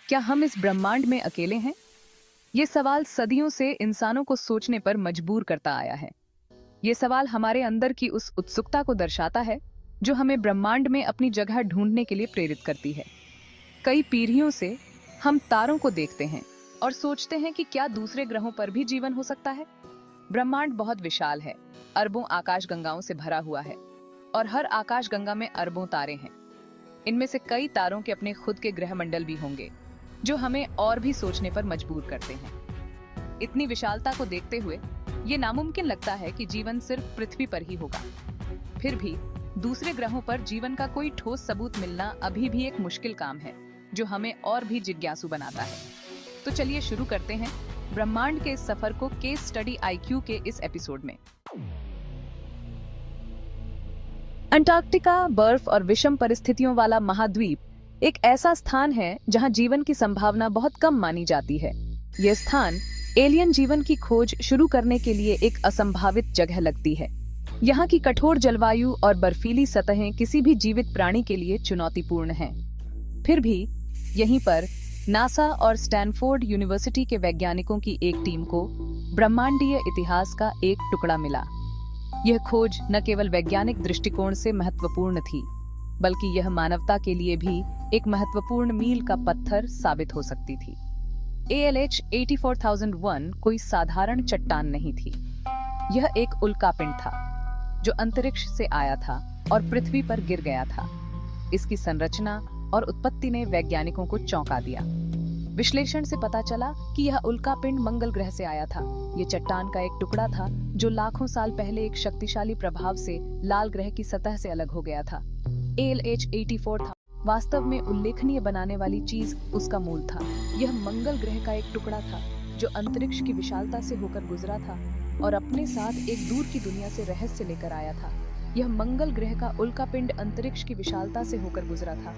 क्या हम इस ब्रह्मांड में अकेले हैं? ये सवाल सदियों से इंसानों को सोचने पर मजबूर करता आया है। ये सवाल हमारे अंदर की उस उत्सुकता को दर्शाता है जो हमें ब्रह्मांड में अपनी जगह ढूंढने के लिए प्रेरित करती है। कई पीढ़ियों से हम तारों को देखते हैं और सोचते हैं कि क्या दूसरे ग्रहों पर भी जीवन हो सकता है। ब्रह्मांड बहुत विशाल है, अरबों आकाशगंगाओं से भरा हुआ है और हर आकाशगंगा में अरबों तारे हैं। इनमें से कई तारों के अपने खुद के ग्रह मंडल भी होंगे जो हमें और भी सोचने पर मजबूर करते हैं। इतनी विशालता को देखते हुए ये नामुमकिन लगता है कि जीवन सिर्फ पृथ्वी पर ही होगा। फिर भी दूसरे ग्रहों पर जीवन का कोई ठोस सबूत मिलना अभी भी एक मुश्किल काम है जो हमें और भी जिज्ञासु बनाता है। तो चलिए शुरू करते हैं ब्रह्मांड के इस सफर को केस स्टडी आईक्यू के इस एपिसोड में। अंटार्कटिका बर्फ और विषम परिस्थितियों वाला महाद्वीप एक ऐसा स्थान है जहां जीवन की संभावना बहुत कम मानी जाती है। यह स्थान एलियन जीवन की खोज शुरू करने के लिए एक असंभावित जगह लगती है। यहाँ की कठोर जलवायु और बर्फीली सतहें किसी भी जीवित प्राणी के लिए चुनौतीपूर्ण हैं। फिर भी यहीं पर नासा और स्टैनफोर्ड यूनिवर्सिटी के वैज्ञानिकों की एक टीम को ब्रह्मांडीय इतिहास का एक टुकड़ा मिला। यह खोज न केवल वैज्ञानिक दृष्टिकोण से महत्वपूर्ण थी, बल्कि यह मानवता के लिए भी एक महत्वपूर्ण मील का पत्थर साबित हो सकती थी। ALH 84001 कोई साधारण चट्टान नहीं थी। यह एक उल्कापिंड था जो अंतरिक्ष से आया था और पृथ्वी पर गिर गया था। इसकी संरचना और उत्पत्ति ने वैज्ञानिकों को चौंका दिया। विश्लेषण से पता चला कि यह उल्कापिंड मंगल ग्रह से आया था। ये चट्टान का एक टुकड़ा था जो लाखों साल पहले एक शक्तिशाली प्रभाव से लाल ग्रह की सतह से अलग हो गया था। ALH 84 था। वास्तव में उल्लेखनीय बनाने वाली चीज उसका मूल था। यह मंगल ग्रह का एक टुकड़ा था जो अंतरिक्ष की विशालता से होकर गुजरा था और अपने साथ एक दूर की दुनिया से रहस्य लेकर आया था। यह मंगल ग्रह का उल्कापिंड अंतरिक्ष की विशालता से होकर गुजरा था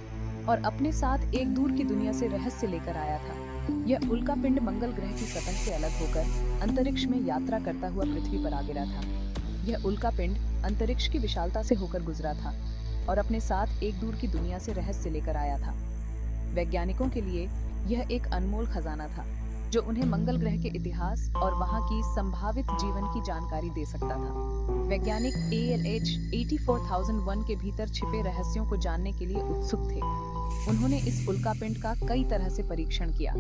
और अपने साथ एक दूर की दुनिया से रहस्य लेकर आया था। यह उल्कापिंड मंगल ग्रह की सतह से अलग होकर अंतरिक्ष में यात्रा करता हुआ पृथ्वी पर आ गिरा था। यह उल्कापिंड अंतरिक्ष की विशालता से होकर गुजरा था और अपने साथ एक दूर की दुनिया से रहस्य लेकर आया था। वैज्ञानिकों के लिए यह एक अनमोल खजाना था जो उन्हें मंगल ग्रह के इतिहास और वहां की संभावित जीवन की जानकारी दे सकता था। वैज्ञानिक ALH 84001 के भीतर छिपे रहस्यों को जानने के लिए उत्सुक थे। उन्होंने इस उल्कापिंड का कई तरह से परीक्षण किया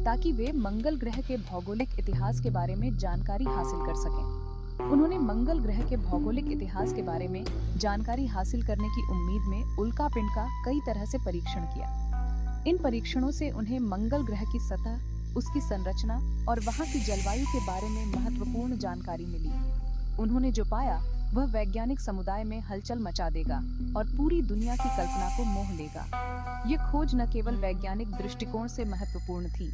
ताकि वे मंगल ग्रह के भौगोलिक इतिहास के बारे में जानकारी हासिल कर सकें। उन्होंने मंगल ग्रह के भौगोलिक इतिहास के बारे में जानकारी हासिल करने की उम्मीद में उल्कापिंड का कई तरह से परीक्षण किया। इन परीक्षणों से उन्हें मंगल ग्रह की सतह, उसकी संरचना और वहां की जलवायु के बारे में महत्वपूर्ण जानकारी मिली। उन्होंने जो पाया वह वैज्ञानिक समुदाय में हलचल मचा देगा और पूरी दुनिया की कल्पना को मोह लेगा। यह खोज न केवल वैज्ञानिक दृष्टिकोण से महत्वपूर्ण थी,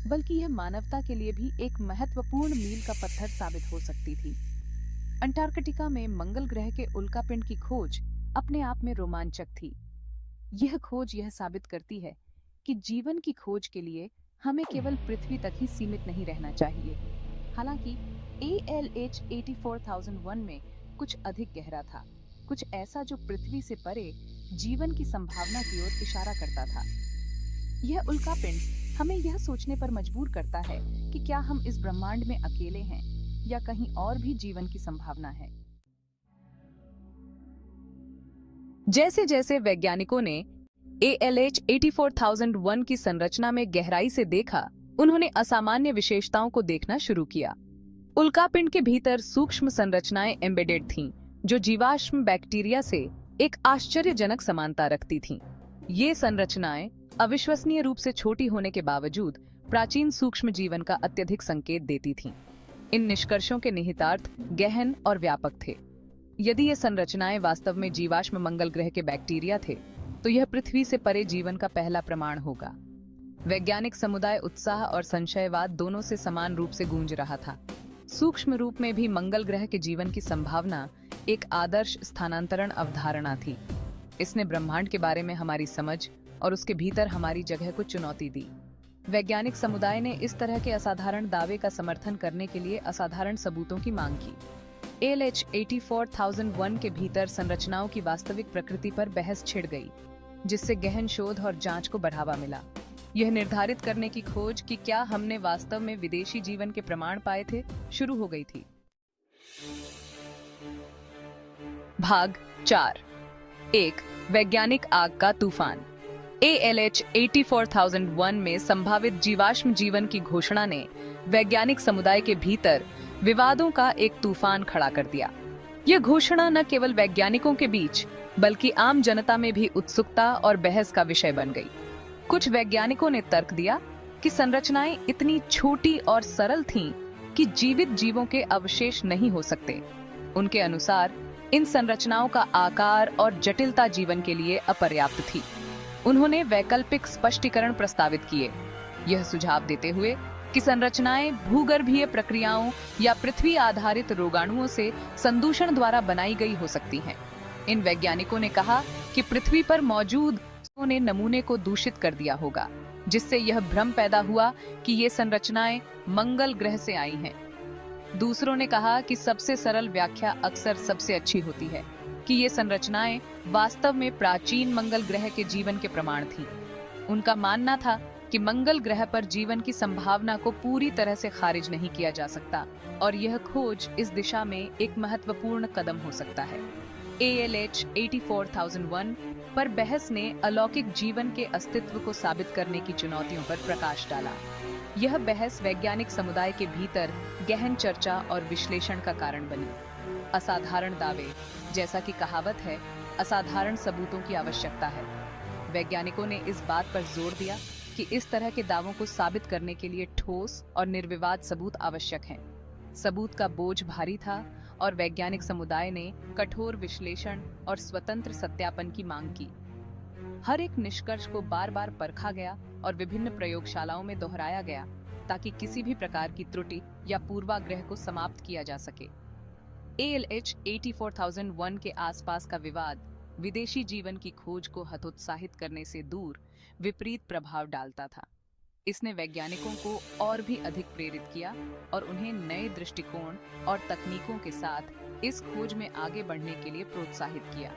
बल्कि यह मानवता के लिए भी एक महत्वपूर्ण मील का पत्थर साबित हो सकती थी। अंटार्कटिका में मंगल ग्रह के उल्कापिंड की खोज अपने आप में रोमांचक थी। यह खोज यह साबित करती है कि जीवन की खोज के लिए हमें केवल पृथ्वी तक ही सीमित नहीं रहना चाहिए। हालांकि ALH 84001 में कुछ अधिक गहरा था, कुछ ऐसा जो पृथ्वी से परे जीवन की संभावना की ओर इशारा करता था। यह उल्कापिंड हमें यह सोचने पर मजबूर करता है कि क्या हम इस ब्रह्मांड में अकेले हैं या कहीं और भी जीवन की संभावना है। जैसे जैसे वैज्ञानिकों ने ALH 84001 की संरचना में गहराई से देखा, उन्होंने असामान्य विशेषताओं को देखना शुरू किया। उल्कापिंड के भीतर सूक्ष्म संरचनाएं एम्बेडेड थीं, जो जीवाश्म बैक्टीरिया से एक आश्चर्यजनक समानता रखती थीं। ये संरचनाएं अविश्वसनीय रूप से छोटी होने के बावजूद प्राचीन सूक्ष्म जीवन का अत्यधिक संकेत देती थीं। इन निष्कर्षों के निहितार्थ गहन और व्यापक थे। यदि ये संरचनाएं वास्तव में जीवाश्म मंगल ग्रह के बैक्टीरिया थे, तो यह पृथ्वी से परे जीवन का पहला प्रमाण होगा। वैज्ञानिक समुदाय उत्साह और संशयवाद दोनों से समान रूप से गूंज रहा था। सूक्ष्म रूप में भी मंगल ग्रह के जीवन की संभावना एक आदर्श स्थानांतरण अवधारणा थी। इसने ब्रह्मांड के बारे में हमारी समझ और उसके भीतर हमारी जगह को चुनौती दी। वैज्ञानिक समुदाय ने इस तरह के असाधारण दावे का समर्थन करने के लिए असाधारण सबूतों की मांग की। ALH 84001 के भीतर संरचनाओं की वास्तविक प्रकृति पर बहस छिड़ गई, जिससे गहन शोध और जांच को बढ़ावा मिला। यह निर्धारित करने की खोज कि क्या हमने वास्तव में विदेशी जीवन के प्रमाण पाए थे शुरू हो गई थी। भाग 4। एक वैज्ञानिक आग का तूफान। ALH 84001 में संभावित जीवाश्म जीवन की घोषणा ने वैज्ञानिक समुदाय के भीतर विवादों का एक तूफान खड़ा कर दिया। यह घोषणा न केवल वैज्ञानिकों के बीच बल्कि आम जनता में भी उत्सुकता और बहस का विषय बन गई। कुछ वैज्ञानिकों ने तर्क दिया कि संरचनाएं इतनी छोटी और सरल थीं कि जीवित जीवों के अवशेष नहीं हो सकते। उनके अनुसार इन संरचनाओं का आकार और जटिलता जीवन के लिए अपर्याप्त थी। उन्होंने वैकल्पिक स्पष्टीकरण प्रस्तावित किए, यह सुझाव देते हुए कि संरचनाएं भूगर्भीय प्रक्रियाओं या पृथ्वी आधारित रोगाणुओं से संदूषण द्वारा बनाई गई हो सकती हैं। इन वैज्ञानिकों ने कहा कि पृथ्वी पर मौजूद ने नमूने को दूषित कर दिया होगा, जिससे यह भ्रम पैदा हुआ कि ये संरचनाएं मंगल ग्रह से आई हैं। दूसरों ने कहा कि सबसे सरल व्याख्या अक्सर सबसे अच्छी होती है कि ये संरचनाएं वास्तव में प्राचीन मंगल ग्रह के जीवन के प्रमाण थीं। उनका मानना था कि मंगल ग्रह पर जीवन की संभावना को पूरी तरह से खारिज नहीं किया जा सकता और यह खोज इस दिशा में एक महत्वपूर्ण कदम हो सकता है। ALH 84001 पर बहस ने अलौकिक जीवन के अस्तित्व को साबित करने की चुनौतियों पर प्रकाश डाला। यह बहस वैज्ञानिक समुदाय के भीतर गहन चर्चा और विश्लेषण का कारण बनी। असाधारण दावे, जैसा कि कहावत है, असाधारण सबूतों की आवश्यकता है। वैज्ञानिकों ने इस बात पर जोर दिया कि इस तरह के दावों को साबित करने के लिए ठोस और निर्विवाद सबूत आवश्यक हैं। सबूत का बोझ भारी था और वैज्ञानिक समुदाय ने कठोर विश्लेषण और स्वतंत्र सत्यापन की मांग की। हर एक निष्कर्ष को बार बार परखा गया और विभिन्न प्रयोगशालाओं में दोहराया गया ताकि किसी भी प्रकार की त्रुटि या पूर्वाग्रह को समाप्त किया जा सके। ALH 84001 के आसपास का विवाद विदेशी जीवन की खोज को हतोत्साहित करने से दूर विपरीत प्रभाव डालता था। इसने वैज्ञानिकों को और भी अधिक प्रेरित किया और उन्हें नए दृष्टिकोण और तकनीकों के साथ इस खोज में आगे बढ़ने के लिए प्रोत्साहित किया।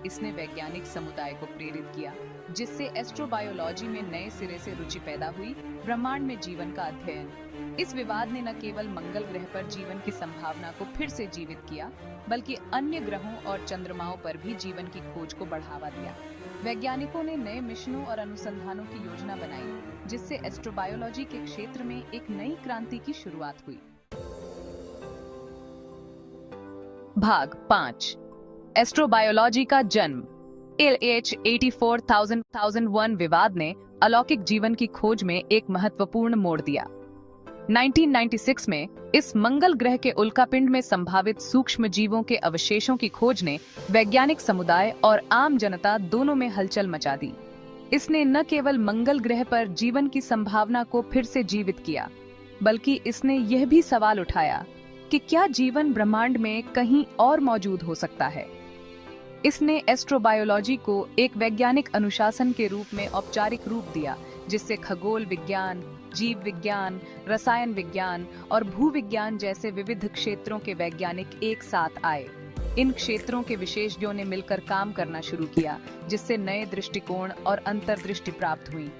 इसने वैज्ञानिक समुदाय को प्रेरित किया, जिससे एस्ट्रोबायोलॉजी में नए सिरे से रुचि पैदा हुई, ब्रह्मांड में जीवन का अध्ययन। इस विवाद ने न केवल मंगल ग्रह पर जीवन की संभावना को फिर से जीवित किया, बल्कि अन्य ग्रहों और चंद्रमाओं पर भी जीवन की खोज को बढ़ावा दिया। वैज्ञानिकों ने नए मिशनों और अनुसंधानों की योजना बनाई, जिससे एस्ट्रोबायोलॉजी के क्षेत्र में एक नई क्रांति की शुरुआत हुई। भाग 5। एस्ट्रोबायोलॉजी का जन्म। ALH 84001 विवाद ने अलौकिक जीवन की खोज में एक महत्वपूर्ण मोड़ दिया। 1996 में इस मंगल ग्रह के उल्कापिंड में संभावित सूक्ष्म जीवों के अवशेषों की खोज ने वैज्ञानिक समुदाय और आम जनता दोनों में हलचल मचा दी। इसने न केवल मंगल ग्रह पर जीवन की संभावना को फिर से जीवित किया, बल्कि इसने यह भी सवाल उठाया कि क्या जीवन ब्रह्मांड में कहीं और मौजूद हो सकता है। इसने एस्ट्रोबायोलॉजी को एक वैज्ञानिक अनुशासन के रूप में औपचारिक रूप दिया, जिससे खगोल विज्ञान, जीव विज्ञान, रसायन विज्ञान और भूविज्ञान जैसे विविध क्षेत्रों के वैज्ञानिक एक साथ आए। इन क्षेत्रों के विशेषज्ञों ने मिलकर काम करना शुरू किया, जिससे नए दृष्टिकोण और अंतर्दृष्टि प्राप्त हुई।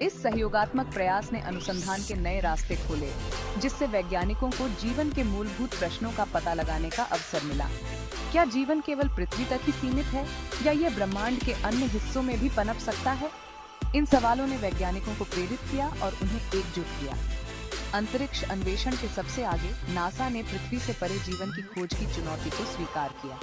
इस सहयोगात्मक प्रयास ने अनुसंधान के नए रास्ते खोले, जिससे वैज्ञानिकों को जीवन के मूलभूत प्रश्नों का पता लगाने का अवसर मिला। क्या जीवन केवल पृथ्वी तक ही सीमित है या यह ब्रह्मांड के अन्य हिस्सों में भी पनप सकता है? इन सवालों ने वैज्ञानिकों को प्रेरित किया और उन्हें एकजुट किया। अंतरिक्ष अन्वेषण के सबसे आगे नासा ने पृथ्वी से परे जीवन की खोज की चुनौती को स्वीकार किया।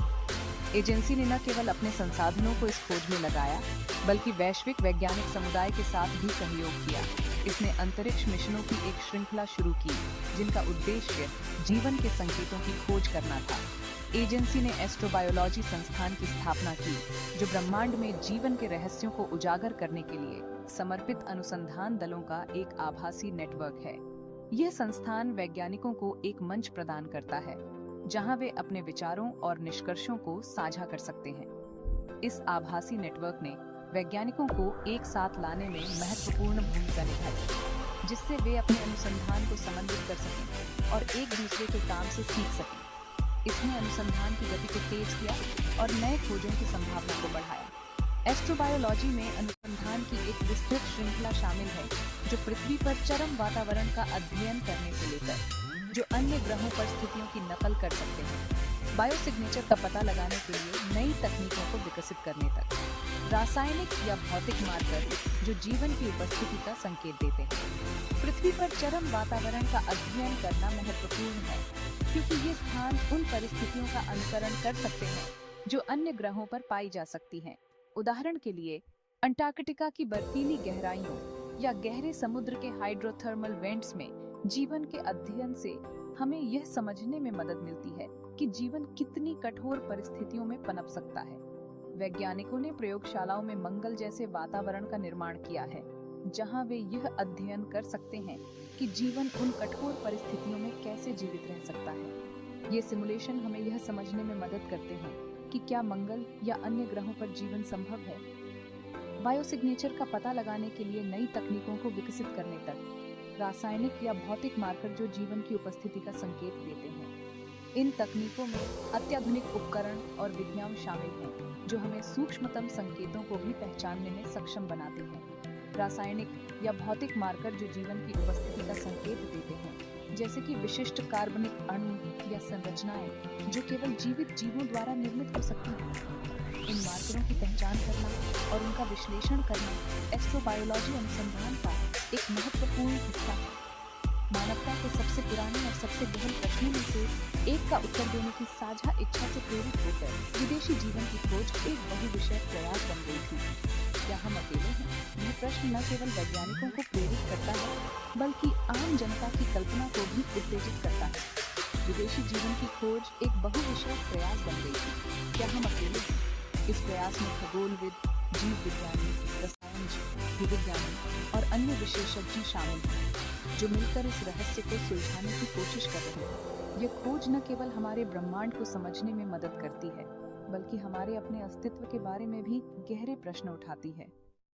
एजेंसी ने न केवल अपने संसाधनों को इस खोज में लगाया, बल्कि वैश्विक वैज्ञानिक समुदाय के साथ भी सहयोग किया। इसने अंतरिक्ष मिशनों की एक श्रृंखला शुरू की, जिनका उद्देश्य जीवन के संकेतों की खोज करना था। एजेंसी ने एस्ट्रोबायोलॉजी संस्थान की स्थापना की, जो ब्रह्मांड में जीवन के रहस्यों को उजागर करने के लिए समर्पित अनुसंधान दलों का एक आभासी नेटवर्क है। यह संस्थान वैज्ञानिकों को एक मंच प्रदान करता है, जहां वे अपने विचारों और निष्कर्षों को साझा कर सकते हैं। इस आभासी नेटवर्क ने वैज्ञानिकों को एक साथ लाने में महत्वपूर्ण भूमिका निभाई, जिससे वे अपने अनुसंधान को समन्वित कर सकें और एक दूसरे के काम से सीख सकें। इसने अनुसंधान की गति को तेज किया और नए खोजों की संभावना को बढ़ाया। एस्ट्रोबायोलॉजी में अनुसंधान की एक विस्तृत श्रृंखला शामिल है जो पृथ्वी पर चरम वातावरण का अध्ययन करने से लेकर जो अन्य ग्रहों पर स्थितियों की नकल कर सकते हैं, बायोसिग्नेचर का पता लगाने के लिए नई तकनीकों को विकसित करने तक, रासायनिक या भौतिक मार्कर जो जीवन की उपस्थिति का संकेत देते हैं। पृथ्वी पर चरम वातावरण का अध्ययन करना महत्वपूर्ण है क्योंकि ये स्थान उन परिस्थितियों का अनुकरण कर सकते हैं जो अन्य ग्रहों पर पाई जा सकती हैं। उदाहरण के लिए अंटार्कटिका की बर्फीली गहराइयों या गहरे समुद्र के हाइड्रोथर्मल वेंट्स में जीवन के अध्ययन से हमें यह समझने में मदद मिलती है कि जीवन कितनी कठोर परिस्थितियों में पनप सकता है। वैज्ञानिकों ने प्रयोगशालाओं में मंगल जैसे वातावरण का निर्माण किया है जहां वे यह अध्ययन कर सकते हैं कि जीवन उन कठोर परिस्थितियों में कैसे जीवित रह सकता है। ये सिमुलेशन हमें यह समझने में मदद करते हैं कि क्या मंगल या अन्य ग्रहों पर जीवन संभव है। बायोसिग्नेचर का पता लगाने के लिए नई तकनीकों को विकसित करने तक, रासायनिक या भौतिक मार्कर जो जीवन की उपस्थिति का संकेत देते हैं। इन तकनीकों में अत्याधुनिक उपकरण और विज्ञान शामिल हैं जो हमें सूक्ष्मतम संकेतों को भी पहचानने में सक्षम बनाते हैं। रासायनिक या भौतिक मार्कर जो जीवन की उपस्थिति का संकेत देते हैं, जैसे कि विशिष्ट कार्बनिक अणु या संरचनाएं जो केवल जीवित जीवों द्वारा निर्मित हो सकती हैं। इन मार्करों की पहचान करना और उनका विश्लेषण करना एस्ट्रोबायोलॉजी अनुसंधान का एक महत्वपूर्ण हिस्सा है। मानवता के सबसे पुराने और सबसे गहन प्रश्नों में से एक का उत्तर देने की साझा इच्छा से प्रेरित होकर विदेशी जीवन की खोज एक बहुविषय प्रयास बन गई थी। क्या हम अकेले हैं? यह प्रश्न न केवल वैज्ञानिकों को प्रेरित करता है बल्कि आम जनता की कल्पना को भी उत्तेजित करता है। विदेशी जीवन की खोज एक बहुविषय प्रयास बन गई थी। क्या हम अकेले हैं? इस प्रयास में खगोलविद, जीव विज्ञानी, रसायनज्ञ, भूविज्ञानी और अन्य विशेषज्ञ शामिल हैं जो मिलकर इस रहस्य को सुलझाने की कोशिश कर रहे हैं। यह खोज न केवल हमारे ब्रह्मांड को समझने में मदद करती है बल्कि हमारे अपने अस्तित्व के बारे में भी गहरे प्रश्न उठाती है।